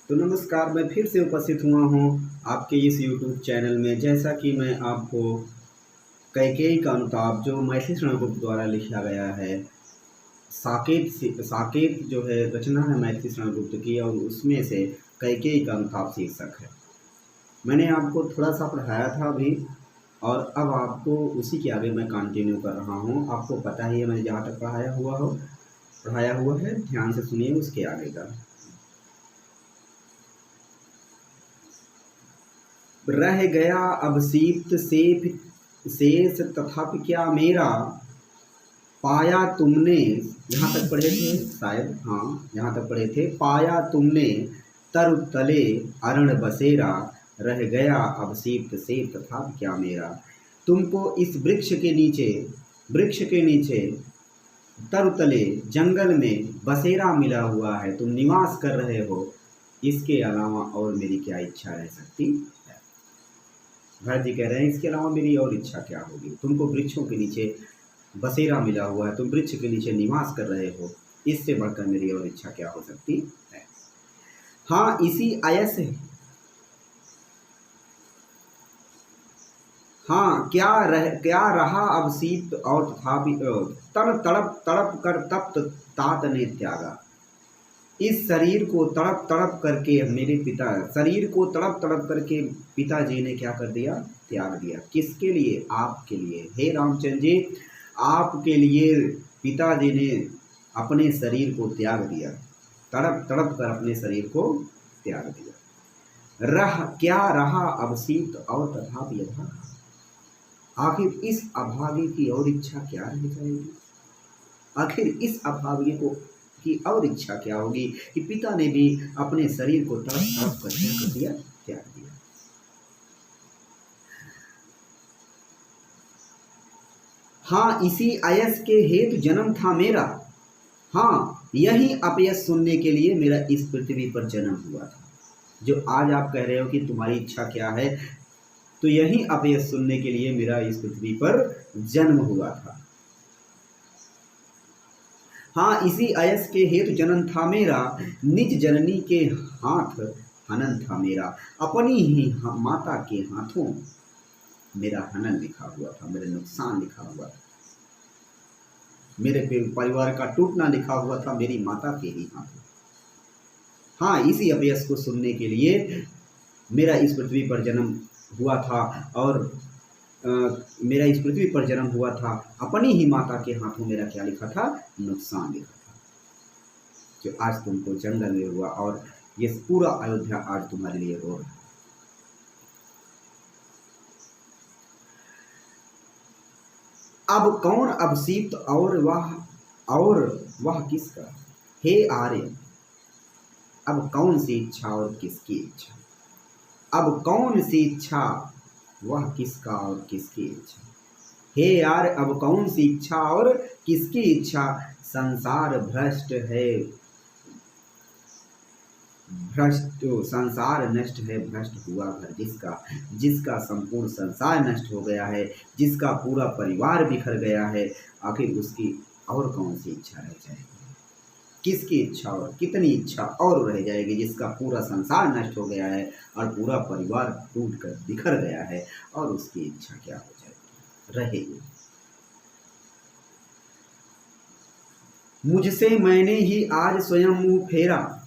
तो नमस्कार, मैं फिर से उपस्थित हुआ हूँ आपके इस यूट्यूब चैनल में। जैसा कि मैं आपको कैकेयी का अनुताप जो मैथिली शरण गुप्त द्वारा लिखा गया है, साकेत जो है रचना है मैथिली शरण गुप्त की, और उसमें से कैकेयी का अनुताप शीर्षक है। मैंने आपको थोड़ा सा पढ़ाया था अभी, और अब आपको उसी के आगे मैं कंटिन्यू कर रहा हूँ। आपको पता ही है मैंने जहाँ तक पढ़ाया हुआ है, ध्यान से सुनिए उसके आगे का। रह गया अब सीप्त शेष तथापि क्या मेरा, पाया तुमने, यहाँ तक पढ़े थे शायद, हाँ यहाँ तक पढ़े थे, पाया तुमने तरु तले अरण बसेरा, रह गया अब सीप्त शेष तथापि क्या मेरा। तुमको इस वृक्ष के नीचे तरु तले जंगल में बसेरा मिला हुआ है, तुम निवास कर रहे हो, इसके अलावा और मेरी क्या इच्छा रह सकती है। भरत जी कह रहे हैं इसके अलावा मेरी और इच्छा क्या होगी। तुमको वृक्षों के नीचे बसेरा मिला हुआ है, तुम वृक्ष के नीचे निवास कर रहे हो, इससे बढ़कर मेरी और इच्छा क्या हो सकती है। हाँ इसी आयस है, हाँ क्या रहा अब शीत और तथापि तन तड़प तड़प कर तप्त तात ने त्यागा। इस शरीर को तड़प तड़प करके शरीर को तड़प तड़प करके पिताजी ने क्या कर दिया, त्याग दिया। किसके लिए? आपके लिए। हे रामचंद्र जी, आपके लिए पिताजी ने अपने शरीर को त्याग दिया, तड़प तड़प कर अपने शरीर को त्याग दिया। क्या रहा अब शीत और तथापि अभागा। आखिर इस अभागे की और इच्छा क्या रह जाएगी। आखिर इस अभागे की और इच्छा क्या होगी कि पिता ने भी अपने शरीर को तड़प तड़प कर क्या कर दिया, त्याग दिया। हाँ इसी आयस के हेतु जन्म था मेरा, हाँ यही अपयस सुनने के लिए मेरा इस पृथ्वी पर जन्म हुआ था। जो आज आप कह रहे हो कि तुम्हारी इच्छा क्या है, तो यही अपयस सुनने के लिए मेरा इस पृथ्वी पर जन्म हुआ था। हाँ इसी आयस के हेतु जन्म था मेरा, निज जननी के हाथ हनन था मेरा। अपनी ही माता के हाथों मेरा हनन लिखा हुआ था, मेरा नुकसान लिखा हुआ था, मेरे परिवार का टूटना लिखा हुआ था मेरी माता के ही हाथों। हाँ इसी अपयस को सुनने के लिए मेरा इस पृथ्वी पर जन्म हुआ था, और मेरा इस पृथ्वी पर जन्म हुआ था। अपनी ही माता के हाथों मेरा क्या लिखा था, नुकसान लिखा था, जो आज तुमको जंगल में हुआ, और ये पूरा अयोध्या आज तुम्हारे लिए रो रहा है। अब कौन अब शीत और वह किसका। हे आर्य, अब कौन सी इच्छा और किसकी इच्छा। अब कौन सी इच्छा, वह किसका और किसकी इच्छा। हे यार, अब कौन सी इच्छा और किसकी इच्छा। संसार भ्रष्ट है, संसार नष्ट है, भ्रष्ट हुआ घर जिसका संपूर्ण संसार नष्ट हो गया है, जिसका पूरा परिवार बिखर गया है। आखिर उसकी और कौन सी इच्छा रह जाएगी। किसकी इच्छा और कितनी इच्छा और रह जाएगी, जिसका पूरा संसार नष्ट हो गया है और पूरा परिवार टूट कर बिखर गया है, और उसकी इच्छा क्या हो जाएगी, रहेगी। मुझसे मैंने ही आज स्वयं मुंह फेरा,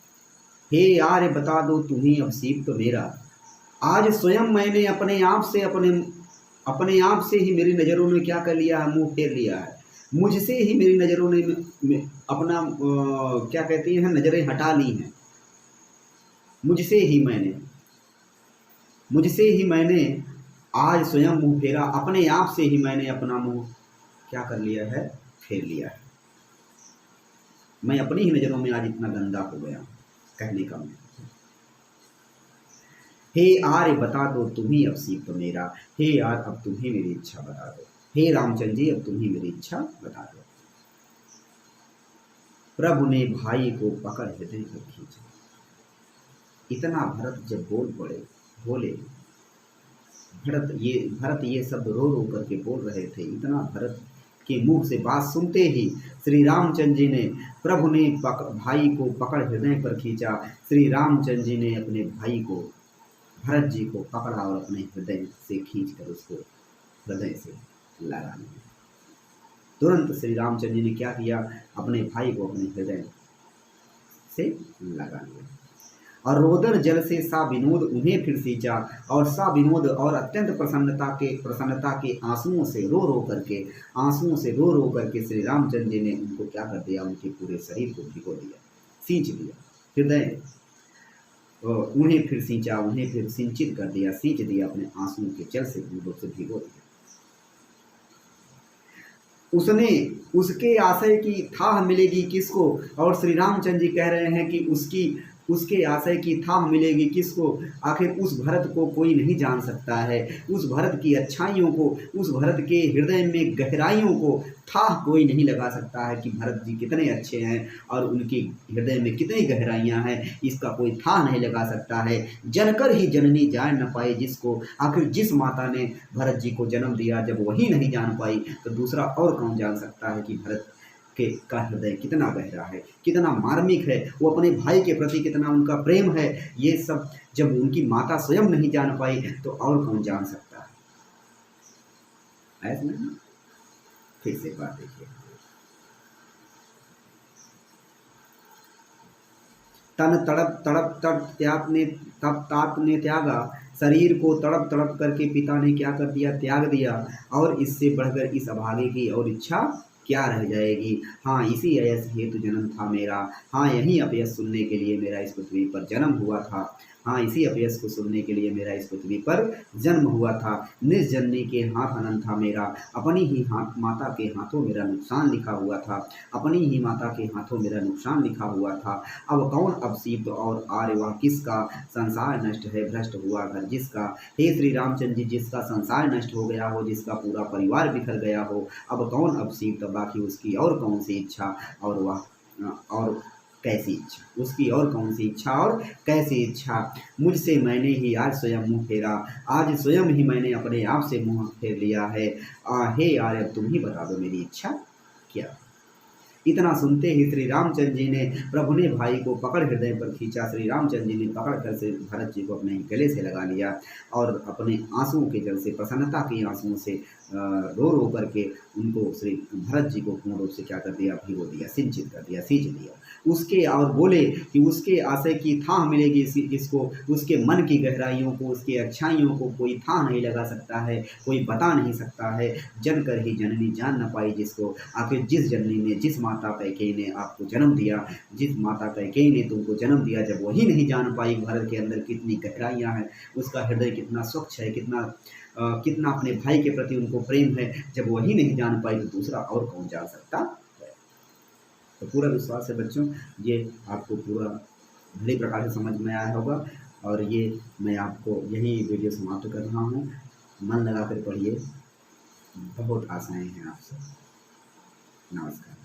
हे यार बता दो तुम्ही अब सीप तो मेरा। आज स्वयं मैंने अपने आप से ही मेरी नज़रों ने क्या कर लिया है, मुंह फेर लिया है। मुझसे ही मेरी नज़रों ने अपना क्या कहती हैं, नज़रें हटा ली हैं। मुझसे ही मैंने आज स्वयं मुंह फेरा, अपने आप से ही मैंने अपना मुंह क्या कर लिया है, फेर लिया है। मैं अपनी ही नज़रों में आज इतना गंदा हो गया, कहने का मैं। हे आर्य बता दो तुम्ही अब सीप मेरा। हे यार अब तुम ही मेरी इच्छा बता दो। हे रामचंद्र जी अब तुम ही मेरी इच्छा बता दो। प्रभु ने भाई को पकड़ हृदय पर खींचा। इतना भरत जब बोले, भरत ये शब्द रो रो करके बोल रहे थे। इतना भरत के मुख से बात सुनते ही श्री रामचंद्र जी ने प्रभु ने भाई को पकड़ हृदय पर खींचा। श्री रामचंद्र जी ने अपने भाई को भरत जी को पकड़ा और अपने हृदय से खींचकर उसको हृदय से लगा लिया। तुरंत श्री रामचंद्र जी ने क्या किया, अपने भाई को अपने हृदय से लगा लिया और रोदन जल से सा विनोद उन्हें फिर सींचा। और सा विनोद और अत्यंत प्रसन्नता के आंसुओं से रो रो करके श्री रामचंद्र जी ने उनको क्या कर दिया, उनके पूरे शरीर को भिगो दिया, सींच दिया, हृदय उन्हें फिर सींचा, उन्हें फिर सिंचित कर दिया, सींच दिया, अपने आंसुओं के जल से भिगो दिया। उसने उसके आशय की थाह मिलेगी किसको, और श्री रामचंद्र जी कह रहे हैं कि उसके आशय की थाह मिलेगी किसको, आखिर उस भरत को कोई नहीं जान सकता है, उस भरत की अच्छाइयों को, उस भरत के हृदय में गहराइयों को थाह कोई नहीं लगा सकता है कि भरत जी कितने अच्छे हैं और उनके हृदय में कितनी गहराइयां हैं, इसका कोई थाह नहीं लगा सकता है। जनकर ही जननी जान न पाई जिसको, आखिर जिस माता ने भरत जी को जन्म दिया जब वही नहीं जान पाई तो दूसरा और कौन जान सकता है कि भरत का हृदय कितना गहरा है, कितना मार्मिक है, वो अपने भाई के प्रति कितना उनका प्रेम है। ये सब जब उनकी माता स्वयं नहीं जान पाई तो और कौन जान सकता है। ऐसा नहीं, फिर से बात देखिए, तन तड़प तड़प तप तात ने त्यागा, शरीर को तड़प तड़प करके पिता ने क्या कर दिया, त्याग दिया। और इससे बढ़कर इस अभागे की और इच्छा क्या रह जाएगी। हाँ, इसी अयस हेतु जन्म था मेरा, हाँ यही अपयस सुनने के लिए मेरा इस पृथ्वी पर जन्म हुआ था, हाँ इसी अपयस को सुनने के लिए मेरा इस पृथ्वी पर जन्म हुआ था। निजजननी के हाथ अनंत था मेरा, अपनी ही माता के हाथों मेरा नुकसान लिखा हुआ था, अपनी ही माता के हाथों मेरा नुकसान लिखा हुआ था। अब कौन अवसीत और आर्य वह किसका, संसार नष्ट है भ्रष्ट हुआ घर जिसका। हे श्री रामचंद्र जी, जिसका संसार नष्ट हो गया हो, जिसका पूरा परिवार बिखर गया हो, अब कौन अवसीत, बाकी उसकी और कौन सी इच्छा और वह और कैसी इच्छा, उसकी और कौन सी इच्छा और कैसी इच्छा। मुझसे मैंने ही आज स्वयं मुँह फेरा, आज स्वयं ही मैंने अपने आप से मुँह फेर लिया है। हे आर्य, तुम ही बता दो मेरी इच्छा क्या। इतना सुनते ही श्री रामचंद्र जी ने, प्रभु ने भाई को पकड़ हृदय पर खींचा। श्री रामचंद्र जी ने पकड़ कर से भरत जी को अपने गले से लगा लिया और अपने आंसुओं के जल से, प्रसन्नता के आंसुओं से रो रो करके उनको श्री भरत जी को पूर्ण रूप से क्या कर दिया, भिगो दिया, सिंचित कर दिया, सींच दिया। उसके और बोले कि उसके आशय की थाह मिलेगी इसको, उसके मन की गहराइयों को, उसकी अच्छाइयों को कोई थाह नहीं लगा सकता है, कोई बता नहीं सकता है। जनकर ही जननी जान न पाई जिसको, आखिर जिस जननी ने, जिस माता कैकेयी ने आपको जन्म दिया, जिस माता कैकेयी ने तुमको जन्म दिया, जब वही नहीं जान पाई भरत के अंदर कितनी गहराइयाँ हैं, उसका हृदय कितना स्वच्छ है, कितना अपने भाई के प्रति उनको प्रेम है, जब वही नहीं जान पाई तो दूसरा और कौन जान सकता है। तो पूरा विश्वास है बच्चों, ये आपको पूरा भली प्रकार से समझ में आया होगा और ये मैं आपको यही वीडियो समाप्त कर रहा हूँ। मन लगा कर पढ़िए, बहुत आशाएं हैं आपसे। नमस्कार।